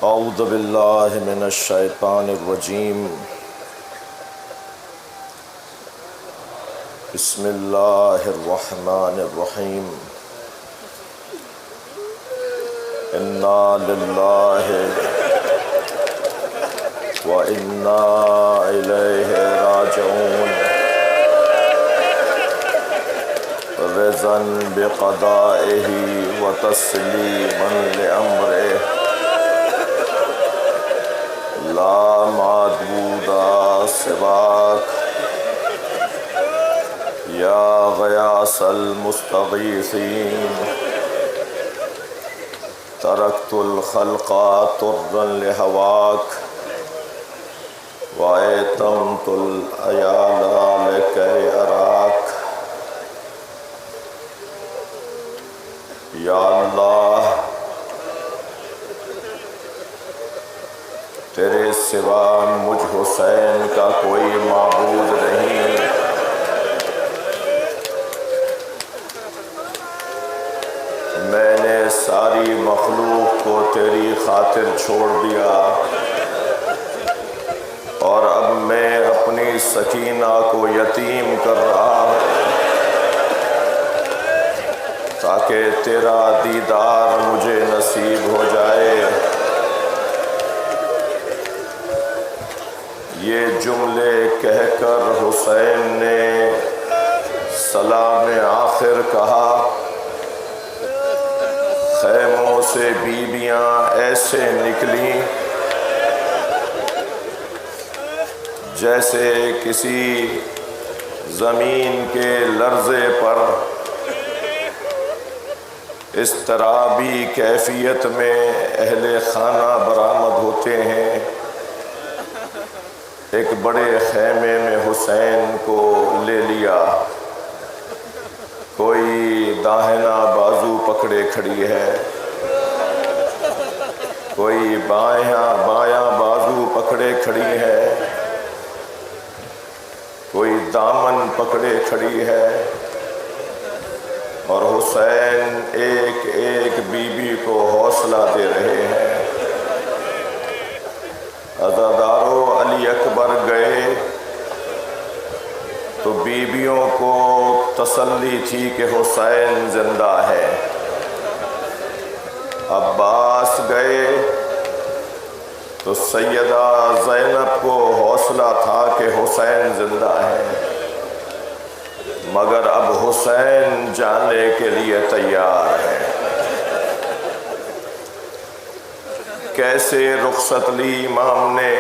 اعوذ باللہ من الشیطان الرجیم بسم اللہ الرحمن الرحیم انا للہ و انا الیہ راجعون رضا بقضائہ و تسلیما لامرہ لا معبود سواک یا غیاث المستغیثین ترکت الخلق طرا لہواک وایتمت العیال لکی اراک یا اللہ تیرے سوا مجھ حسین کا کوئی معبود نہیں، میں نے ساری مخلوق کو تیری خاطر چھوڑ دیا اور اب میں اپنی سکینہ کو یتیم کر رہا ہوں تاکہ تیرا دیدار مجھے نصیب ہو جائے۔ یہ جملے کہہ کر حسین نے سلام آخر کہا۔ خیموں سے بیویاں ایسے نکلیں جیسے کسی زمین کے لرزے پر اضطرابی کیفیت میں اہل خانہ برآمد ہوتے ہیں۔ ایک بڑے خیمے میں حسین کو لے لیا، کوئی داہنا بازو پکڑے کھڑی ہے، کوئی بایاں بازو پکڑے کھڑی ہے، کوئی دامن پکڑے کھڑی ہے، اور حسین ایک ایک بیوی کو حوصلہ دے رہے ہیں۔ عزادارو علی اکبر گئے تو بیویوں کو تسلی تھی کہ حسین زندہ ہے۔ عباس گئے تو سیدہ زینب کو حوصلہ تھا کہ حسین زندہ ہے، مگر اب حسین جانے کے لیے تیار ہے۔ کیسے رخصت لی امام نے،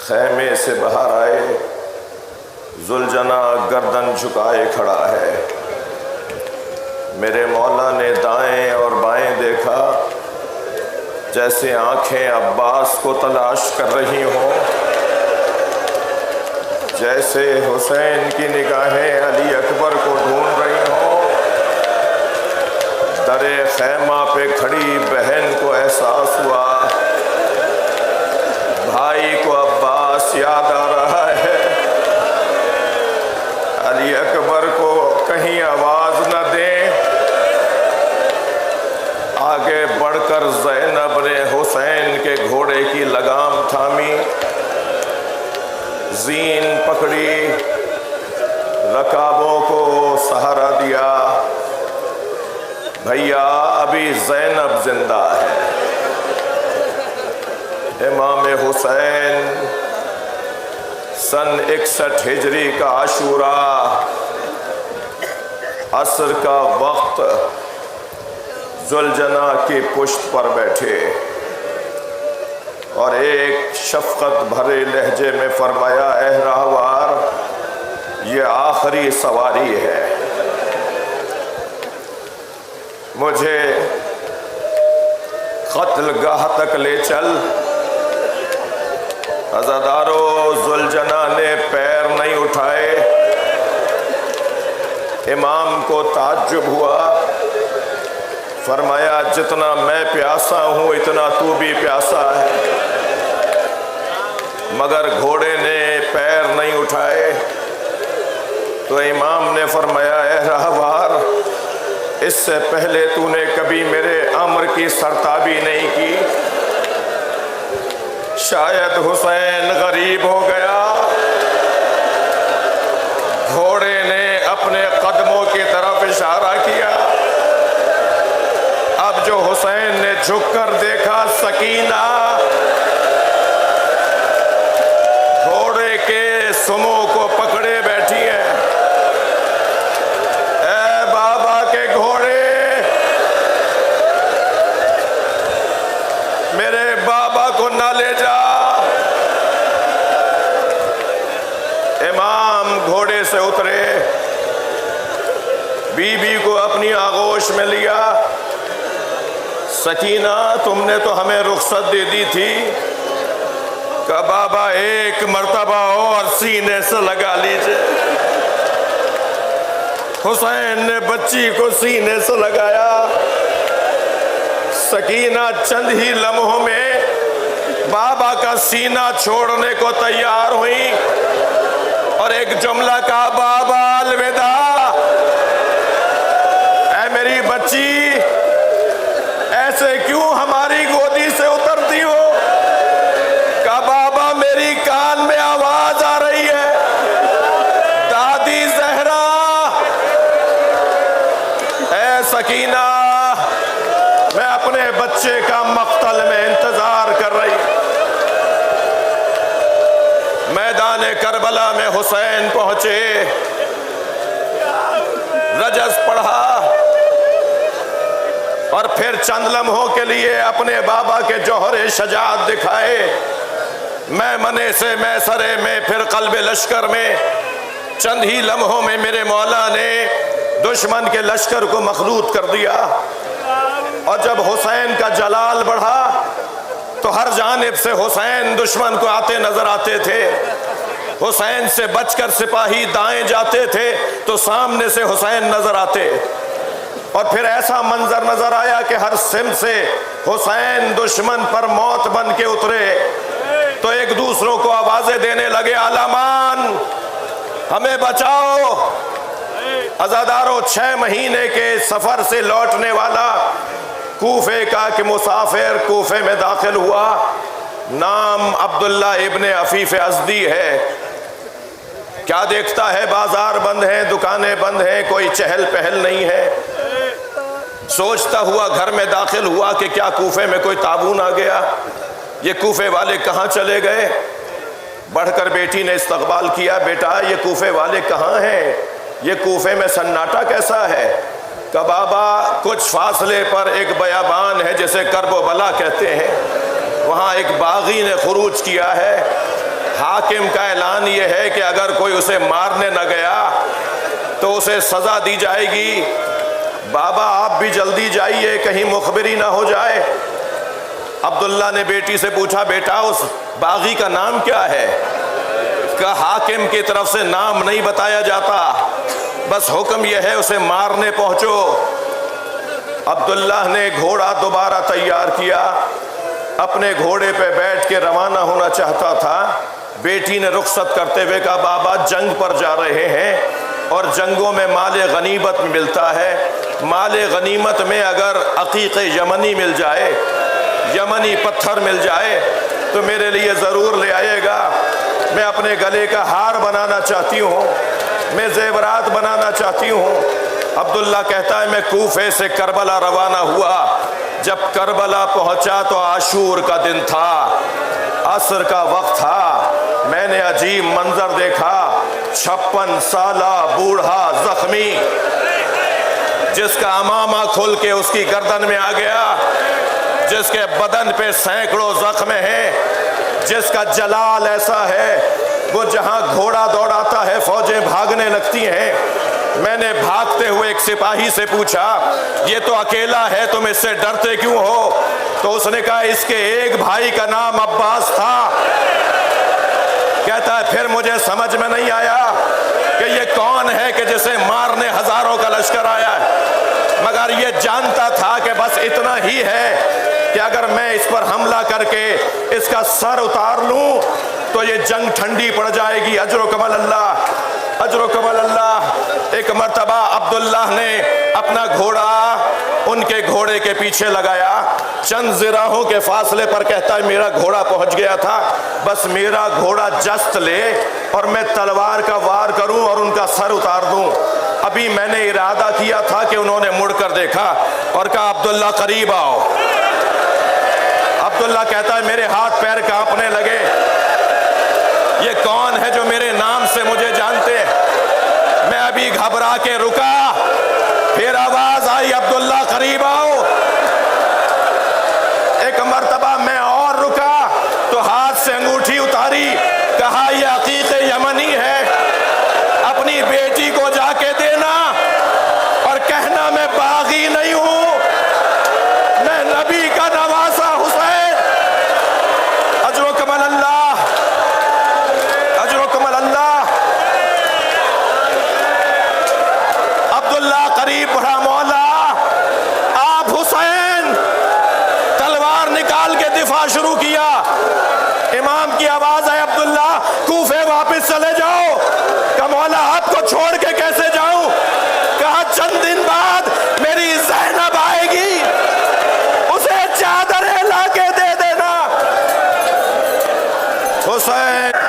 خیمے سے باہر آئے، ذوالجنا گردن جھکائے کھڑا ہے۔ میرے مولا نے دائیں اور بائیں دیکھا جیسے آنکھیں عباس کو تلاش کر رہی ہوں، جیسے حسین کی نگاہیں علی اکبر کو ڈھونڈ رہی ہوں۔ درے خیمہ پہ کھڑی بہن کو احساس ہوا بھائی کو عباس یاد آ رہا ہے۔ علی اکبر کو کہیں آواز نہ دیں۔ آگے بڑھ کر زینب نے حسین کے گھوڑے کی لگام تھامی، زین پکڑی، رکابوں کو سہارا دیا۔ بھیا ابھی زینب زندہ ہے۔ امام حسین سن 61 ہجری کا عاشوراء، عصر کا وقت، ذوالجنا کی پشت پر بیٹھے اور ایک شفقت بھرے لہجے میں فرمایا، اے راہوار یہ آخری سواری ہے، مجھے قتل گاہ تک لے چل۔ عزادارو ذوالجنا نے پیر نہیں اٹھائے۔ امام کو تعجب ہوا، فرمایا جتنا میں پیاسا ہوں اتنا تو بھی پیاسا ہے، مگر گھوڑے نے پیر نہیں اٹھائے۔ تو امام نے فرمایا، اے راہوار اس سے پہلے تو نے کبھی میرے امر کی سرتابی نہیں کی، شاید حسین غریب ہو گیا۔ گھوڑے نے اپنے قدموں کی طرف اشارہ کیا۔ اب جو حسین نے جھک کر دیکھا سکینہ گھوڑے کے سموں کو پکڑے بیٹھی ہے۔ اے بابا کے گھوڑے، میرے بابا کو نہ لے جا۔ امام گھوڑے سے اترے، بی بی کو اپنی آغوش میں لیا۔ سکینہ، تم نے تو ہمیں رخصت دے دی تھی کہ بابا ایک مرتبہ اور سینے سے لگا لیجئے۔ حسین نے بچی کو سینے سے لگایا۔ سکینہ چند ہی لمحوں میں بابا کا سینہ چھوڑنے کو تیار ہوئی اور ایک جملہ کہا، بابا الوداع۔ اے میری بچی، ایسے کیوں ہماری گودی سے اترتی ہو؟ کہا بابا میری کان میں آواز آ رہی ہے، دادی زہرا۔ اے سکینہ، میں اپنے بچے کا مقتل میں انتظار کر رہی۔ میدان کربلا میں حسین پہنچے، رجز پڑھا اور پھر چند لمحوں کے لیے اپنے بابا کے جوہر شجاعت دکھائے۔ میں منے سے میں سرے میں پھر قلب لشکر میں، چند ہی لمحوں میں میرے مولا نے دشمن کے لشکر کو مخلوط کر دیا۔ اور جب حسین کا جلال بڑھا تو ہر جانب سے حسین دشمن کو آتے نظر آتے تھے۔ حسین سے بچ کر سپاہی دائیں جاتے تھے تو سامنے سے حسین نظر آتے، اور پھر ایسا منظر نظر آیا کہ ہر سمت سے حسین دشمن پر موت بن کے اترے تو ایک دوسروں کو آوازیں دینے لگے، عالمان ہمیں بچاؤ۔ عزادارو، 6 مہینے کے سفر سے لوٹنے والا کوفے کا کہ مسافر کوفے میں داخل ہوا، نام عبداللہ ابن عفیف ازدی ہے۔ کیا دیکھتا ہے؟ بازار بند ہیں، دکانیں بند ہیں، کوئی چہل پہل نہیں ہے۔ سوچتا ہوا گھر میں داخل ہوا کہ کیا کوفے میں کوئی تعاون آ گیا، یہ کوفے والے کہاں چلے گئے؟ بڑھ کر بیٹی نے استقبال کیا، بیٹا یہ کوفے والے کہاں ہیں؟ یہ کوفے میں سناٹا کیسا ہے؟ کہ بابا کچھ فاصلے پر ایک بیابان ہے جسے کرب و بلا کہتے ہیں، وہاں ایک باغی نے خروج کیا ہے۔ حاکم کا اعلان یہ ہے کہ اگر کوئی اسے مارنے نہ گیا تو اسے سزا دی جائے گی۔ بابا آپ بھی جلدی جائیے، کہیں مخبری نہ ہو جائے۔ عبداللہ نے بیٹی سے پوچھا، بیٹا اس باغی کا نام کیا ہے؟ کہ حاکم کی طرف سے نام نہیں بتایا جاتا، بس حکم یہ ہے اسے مارنے پہنچو۔ عبداللہ نے گھوڑا دوبارہ تیار کیا، اپنے گھوڑے پہ بیٹھ کے روانہ ہونا چاہتا تھا۔ بیٹی نے رخصت کرتے ہوئے کہا، بابا جنگ پر جا رہے ہیں اور جنگوں میں مال غنیمت ملتا ہے، مال غنیمت میں اگر عقیق یمنی مل جائے، یمنی پتھر مل جائے تو میرے لیے ضرور لے آئے گا۔ میں اپنے گلے کا ہار بنانا چاہتی ہوں، میں زیورات بنانا چاہتی ہوں۔ عبداللہ کہتا ہے میں کوفے سے کربلا روانہ ہوا، جب کربلا پہنچا تو عاشور کا دن تھا، عصر کا وقت تھا۔ میں نے عجیب منظر دیکھا، 56 سالہ بوڑھا زخمی جس کا امامہ کھل کے اس کی گردن میں آ گیا، جس کے بدن پہ سینکڑوں زخم ہیں، جس کا جلال ایسا ہے وہ جہاں گھوڑا دوڑاتا ہے فوجیں بھاگنے لگتی ہیں۔ میں نے بھاگتے ہوئے ایک سپاہی سے پوچھا، یہ تو اکیلا ہے، تم اس سے ڈرتے کیوں ہو؟ تو اس نے کہا اس کے ایک بھائی کا نام عباس تھا۔ کہتا ہے پھر مجھے سمجھ میں نہیں آیا کہ یہ کون ہے کہ جسے مارنے ہزاروں کا لشکر آیا ہے، مگر یہ جانتا تھا کہ بس اتنا ہی ہے کہ اگر میں اس پر حملہ کر کے اس کا سر اتار لوں تو یہ جنگ ٹھنڈی پڑ جائے گی۔ اجر و کمال اللہ، اجر و کمال اللہ۔ ایک مرتبہ عبداللہ نے اپنا گھوڑا ان کے گھوڑے کے پیچھے لگایا، چند ذراعوں کے فاصلے پر کہتا ہے میرا گھوڑا پہنچ گیا تھا، بس میرا گھوڑا جست لے اور میں تلوار کا وار کروں اور ان کا سر اتار دوں۔ ابھی میں نے ارادہ کیا تھا کہ انہوں نے مڑ کر دیکھا اور کہا عبداللہ قریب آؤ۔ عبداللہ کہتا ہے میرے ہاتھ پیر کانپنے لگے، یہ کون ہے جو میرے نام سے مجھے جانتے ہیں؟ میں ابھی گھبرا کے رکا، پھر آواز آئی عبداللہ قریب آؤ۔ ایک مرتبہ میں اور رکا تو ہاتھ سے انگوٹھی اتاری، کہا یہ عقیق یمنی ہے، اپنی بیٹی کو جا کے دینا اور کہنا میں باغی نہیں ہوں، میں نبی کا نواسا حسین۔ اجرکم اللہ، اجرکم اللہ۔ عبداللہ قریب بڑھا، مولا آپ حسین، تلوار نکال کے دفاع شروع کیا۔ امام کی آواز ہے عبداللہ کوفے واپس چلے جاؤ۔ کہ مولا آپ کو چھوڑ کے کیسے جاؤں؟ کہا چند دن بعد میری زینب آئے گی، اسے چادریں لا کے دے دینا۔ حسین